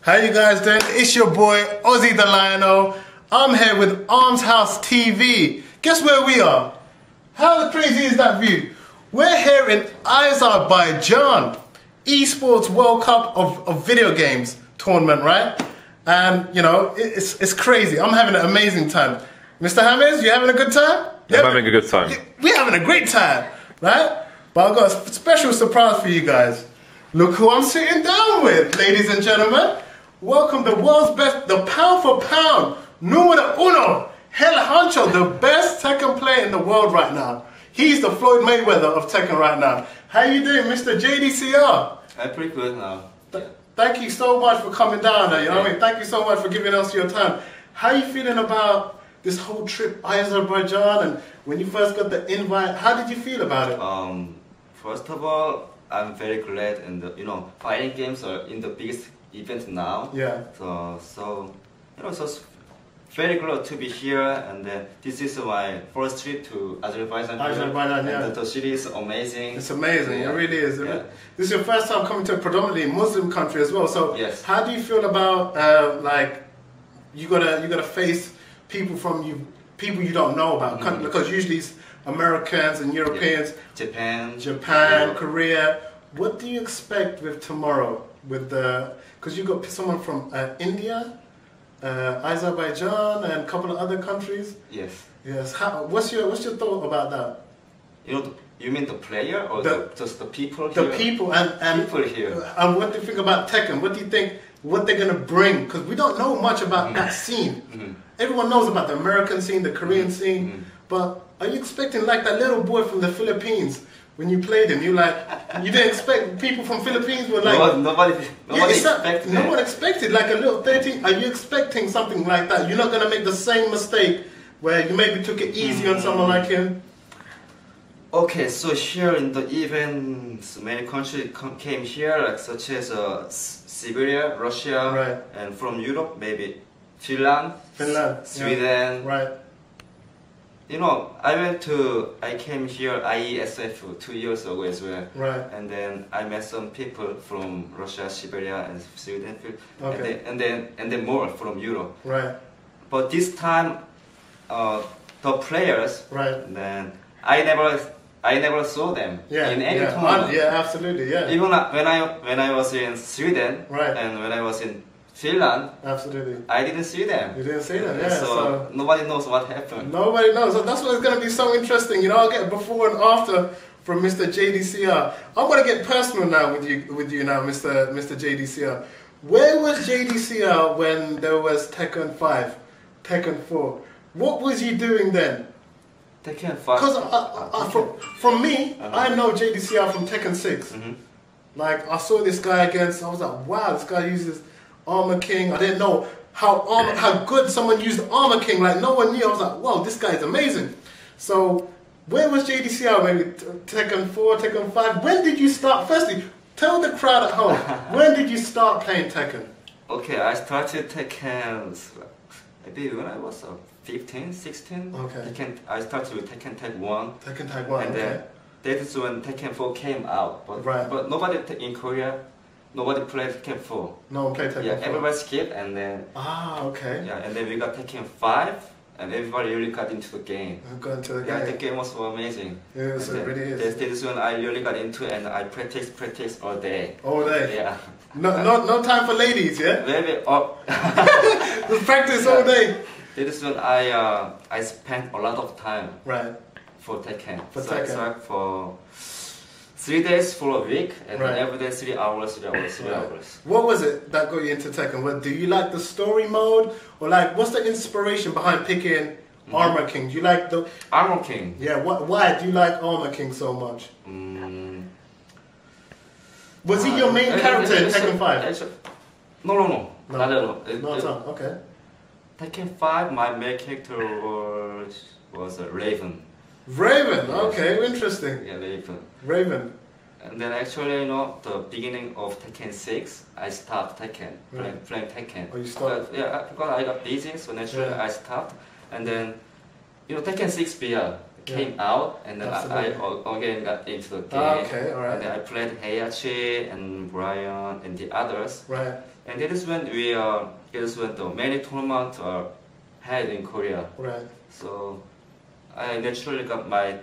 How you guys doing? It's your boy Ozzy the Lion-O. I'm here with Armshouse TV. Guess where we are? How crazy is that view? We're here in Azerbaijan, esports World Cup of video games tournament, right? And you know, it's crazy. I'm having an amazing time. Mr. Hammers, you having a good time? I'm having a good time. We're having a great time, right? But I've got a special surprise for you guys. Look who I'm sitting down with, ladies and gentlemen. Welcome the world's best, the pound for pound, numero uno, Hell Honcho, the best Tekken player in the world right now. He's the Floyd Mayweather of Tekken right now. How you doing, Mr. JDCR? I'm pretty good now. Thank you so much for coming down there, you know what I mean? Thank you so much for giving us your time. How are you feeling about this whole trip, Azerbaijan, and when you first got the invite, how did you feel about it? First of all, I'm very glad, and fighting games are in the biggest event now. Yeah. So it's very glad to be here, and this is my first trip to Azerbaijan. Azerbaijan, yeah. And the city is amazing. It's amazing. Yeah. It really is. Yeah. This is your first time coming to a predominantly Muslim country as well. So yes. How do you feel about like you gotta face people people you don't know about, because usually it's Americans and Europeans. Yeah. Japan, Korea. What do you expect with tomorrow? Because you got someone from India, Azerbaijan, and a couple of other countries. Yes. Yes. What's your thought about that? You mean the player or just the people here? The people and people here. And what do you think about Tekken? What do you think? What they're gonna bring? Because we don't know much about that scene. Everyone knows about the American scene, the Korean scene, but are you expecting like that little boy from the Philippines? When you played him, you didn't expect people from Philippines were like nobody expected. No one expected like a little 13. Are you expecting something like that? You're not gonna make the same mistake where you maybe took it easy on someone like him. Okay, so here in the events, many countries came here, like such as Siberia, Russia, right. And from Europe, maybe Finland, Sweden. Yeah. Right. I came here IeSF 2 years ago as well. Right. And then I met some people from Russia, Siberia, and Sweden. Okay. And then more from Europe. Right. But this time, the players. Right. Then I never saw them in any tournament. Yeah, absolutely. Yeah. Even when I was in Sweden, right. And when I was in Finland, absolutely, I didn't see them. You didn't see them, yeah. So nobody knows what happened. Nobody knows. So that's what's going to be so interesting. I'll get before and after from Mr. JDCR. I'm going to get personal now with you now, Mr. JDCR. Where was JDCR when there was Tekken 5, Tekken 4? What was you doing then? Tekken 5. Because from me, I know JDCR from Tekken 6. Like I saw this guy against. I was like, wow, this guy uses Armor King. I didn't know how good someone used Armor King. Like no one knew. I was like, wow, this guy is amazing. So where was JDCR? Maybe Tekken 4, Tekken 5. When did you start? Firstly, tell the crowd at home. When did you start playing Tekken? Okay, I started Tekken maybe when I was 15, 16. Okay. I started with Tekken Tag 1. Tekken Tag 1. And then that is when Tekken 4 came out. But nobody in Korea. Nobody played Tekken 4. No one played Tekken 4. Yeah, everybody skipped, and then okay. Yeah, and then we got Tekken 5, and everybody really got into the game. Got into the game. Yeah, the game was so amazing. Yes, it really is. That is when I really got into it, and I practice all day. All day. Yeah. No time for ladies, yeah. Maybe. Just practice all day. That is when I spent a lot of time. Right. For Tekken. Tekken. For 3 days for a week, and right. then every day 3 hours. What was it that got you into Tekken? Do you like the story mode, or like what's the inspiration behind picking Armor King? Do you like the Armor King? Yeah. Why do you like Armor King so much? Was he your main character in Tekken 5? No, not at all. No, okay. Tekken 5, my main character was Raven. Raven, okay, interesting. Yeah, Raven. And then actually, the beginning of Tekken 6, I stopped Tekken, playing Tekken. Oh, you stopped? Yeah, because I got busy, so naturally I stopped. And then, Tekken 6 BR, came out, and then I again got into the game. Okay, alright. And then I played Heihachi and Brian and the others. Right. And that is when the many tournaments are held in Korea. Right. So I naturally made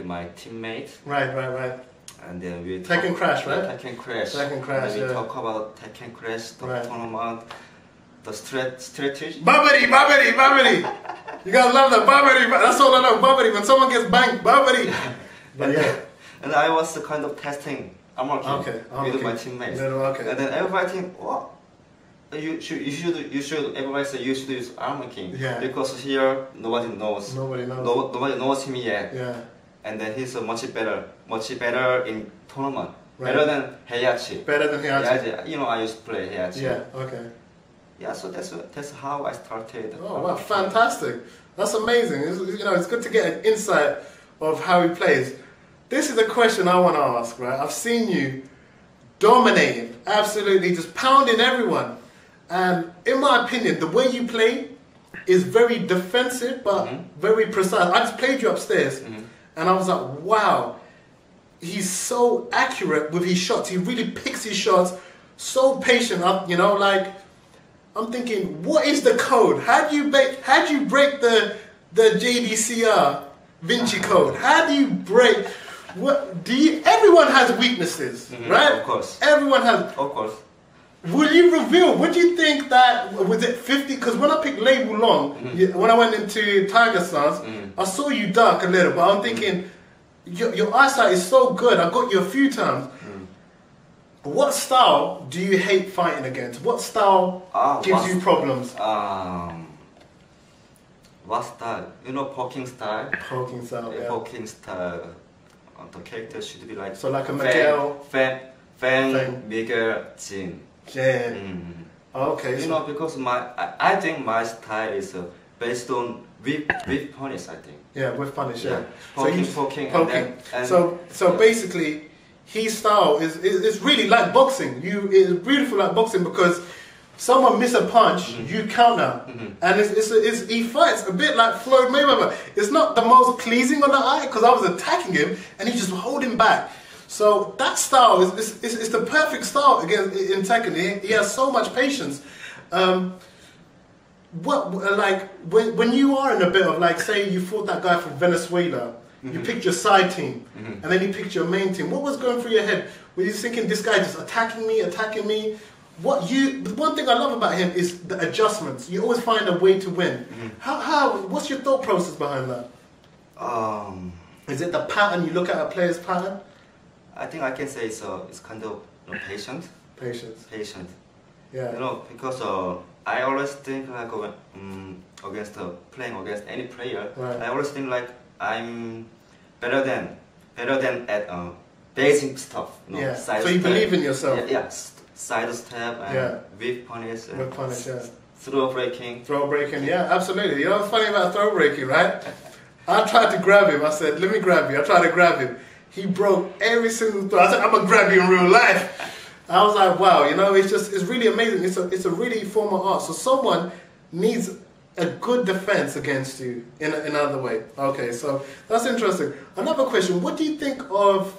my teammate. Right. And then we Tekken Crash, right? Tekken Crash. Tekken Crash. And we talk about Tekken Crash, the tournament, the strategy. Babidi. You gotta love that babidi. That's all I know. Babidi. When someone gets banged, babidi. But yeah. And I was kind of testing Armor King with my teammates. Okay. And then everybody think, what? You should everybody say you should use Armor King. Yeah. Because here nobody knows. Nobody knows. Nobody knows him yet. Yeah. And then he's much better in tournament. Right. Better than Heihachi. Yeah, you know, I used to play Heihachi. Yeah, okay. Yeah, so that's how I started. Oh wow, fantastic! That's amazing. It's good to get an insight of how he plays. This is a question I want to ask, right? I've seen you dominating, absolutely just pounding everyone, and in my opinion, the way you play is very defensive but very precise. I just played you upstairs, and I was like, wow, he's so accurate with his shots. He really picks his shots, so patient. I'm thinking, what is the code? How do you break the JDCR Vinci code? How do you break? Everyone has weaknesses, right? Of course. Everyone has. Of course. Will you reveal? Would you think that was it 50? Because when I picked Label Long, when I went into Tiger Stance, I saw you duck a little, but I'm thinking your eyesight is so good. I got you a few times. What style do you hate fighting against? What style gives you problems? What style? Poking style. Poking style, yeah. Poking style. The character should be like. So like a Miguel. Feng, Miguel, Jin. Jin. Okay. Because I think my style is based on whip punish. I think. Yeah, with punish. Yeah. Poking. And so basically. His style is really like boxing. It's beautiful like boxing because someone miss a punch, you counter, and he fights a bit like Floyd Mayweather. It's not the most pleasing on the eye because I was attacking him and he just holding back. So that style is the perfect style against in Tekken. He has so much patience. When you are in a bit of say you fought that guy from Venezuela. You picked your side team, and then you picked your main team. What was going through your head? Were you thinking, this guy just attacking me? The one thing I love about him is the adjustments. You always find a way to win. What's your thought process behind that? Is it the pattern? You look at a player's pattern? I think I can say it's kind of patient. Patient. Yeah. Because I always think playing against any player, right. I always think I'm better than at basic stuff. Yeah. Side so you step. believe in yourself. Yeah. Side step and whip punish. Throw breaking. Throw breaking. Yeah, absolutely. You know what's funny about throw breaking, right? I tried to grab him. I said, "Let me grab you." I tried to grab him. He broke every single throw. I said, "I'm gonna grab you in real life." I was like, "Wow, it's really amazing. It's a really form of art." So someone needs a good defense against you in another way. Okay, so that's interesting. Another question: what do you think of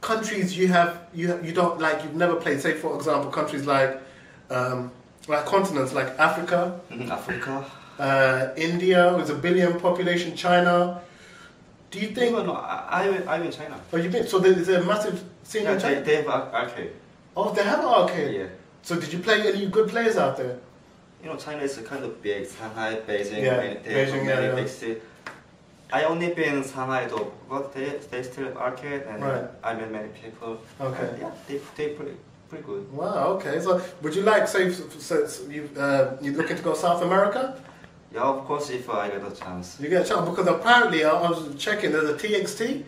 countries you don't like? You've never played. Say, for example, countries like continents like Africa, India with a billion population, China. Do you think? No, I'm in China. Oh, you've been. So there's a massive scene in China. They have arcade. Oh, they have an arcade. Yeah. So did you play any good players out there? China is kind of big. Shanghai, Beijing, Beijing, many big cities. I only been in Shanghai though, but they still have arcade and I met many people. Okay. And they pretty good. Wow. Okay. So would you like say you looking to go South America? Yeah, of course, if I get a chance. You get a chance because apparently I was checking. There's a TXT,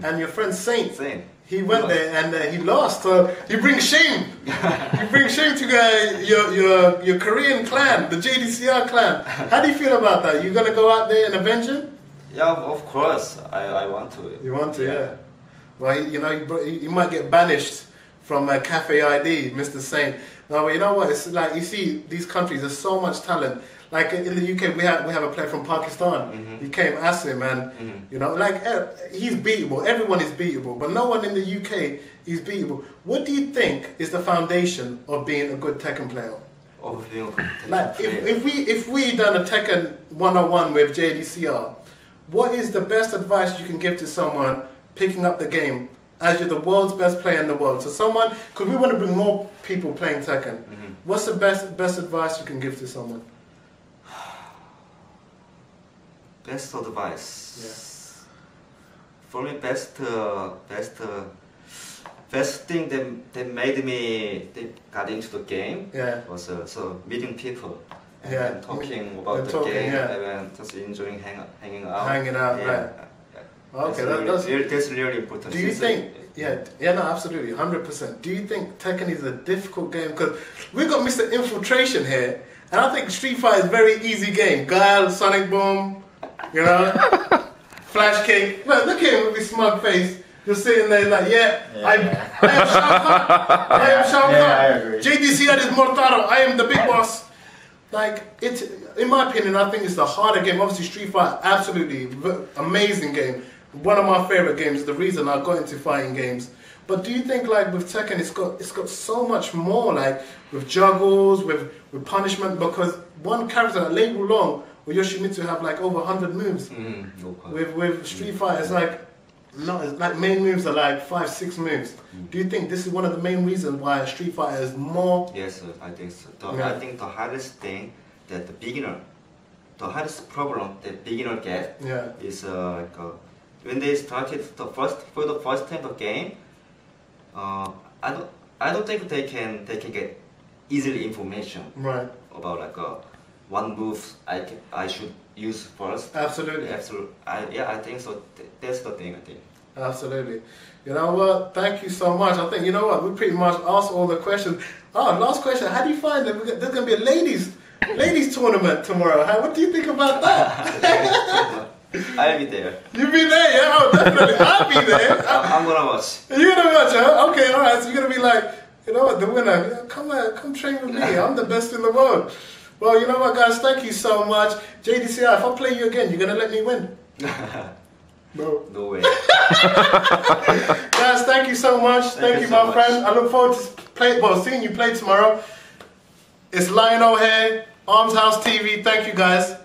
and your friend Saint. He went there and he lost. So you bring shame. You bring shame to your Korean clan, the JDCR clan. How do you feel about that? You gonna go out there and avenge him? Yeah, of course. I want to. You want to, yeah. Well, you might get banished from Cafe ID, Mr. Saint. No, but you know what? It's like you see these countries. There's so much talent. like in the UK, we have a player from Pakistan. He came Asim, and you know, like he's beatable. Everyone is beatable, but no one in the UK is beatable. What do you think is the foundation of being a good Tekken player? Like if we done a Tekken 101 with JDCR, what is the best advice you can give to someone picking up the game as you're the world's best player in the world? So someone, because we want to bring more people playing Tekken. What's the best advice you can give to someone? Best advice. Yeah. For me, best thing that made me got into the game was so meeting people and talking about the game and just enjoying hanging out. Right. Okay, that's really important. Do you think? Yeah, no, absolutely, 100%. Do you think Tekken is a difficult game? Because we got Mr. Infiltration here, and I think Street Fighter is a very easy game. Guile, Sonic Boom, you know, Flash Kick. Look at him with his smug face. You're sitting there like, I am Shao Kahn. I am Shao Kahn. JDCR is Mortaro. I am the big boss. Like, it's, in my opinion, I think it's the harder game. Obviously, Street Fighter, absolutely amazing game. One of my favorite games. The reason I got into fighting games. But do you think, like, with Tekken, it's got so much more, like, with juggles, with punishment? Because one character, like Lei Wulong or Yoshimitsu, have like over 100 moves. With Street Fighter, it's like. No, it's like main moves are like 5-6 moves. Do you think this is one of the main reasons why Street Fighter is more? Yes, I think so. I think the hardest thing that the hardest problem that beginner get is when they started for the first time the game. I don't think they can get easily information about like one move I should use first. Absolutely. I think so. That's the thing, I think. Absolutely. You know what? Thank you so much. I think, you know what? We pretty much asked all the questions. Oh, last question. How do you find that there's going to be a ladies tournament tomorrow? What do you think about that? I'll be there. You'll be there, yeah? Oh, definitely. I'll be there. I'm going to watch. You're going to watch, huh? Okay, all right. So you're going to be like, you know what? The winner. Come train with me. I'm the best in the world. Well, you know what, guys? Thank you so much. JDCR, if I play you again, you're going to let me win? No way. Guys, thank you so much. Thank you, my friend. I look forward to seeing you play tomorrow. It's Lionel here, Armshouse TV. Thank you, guys.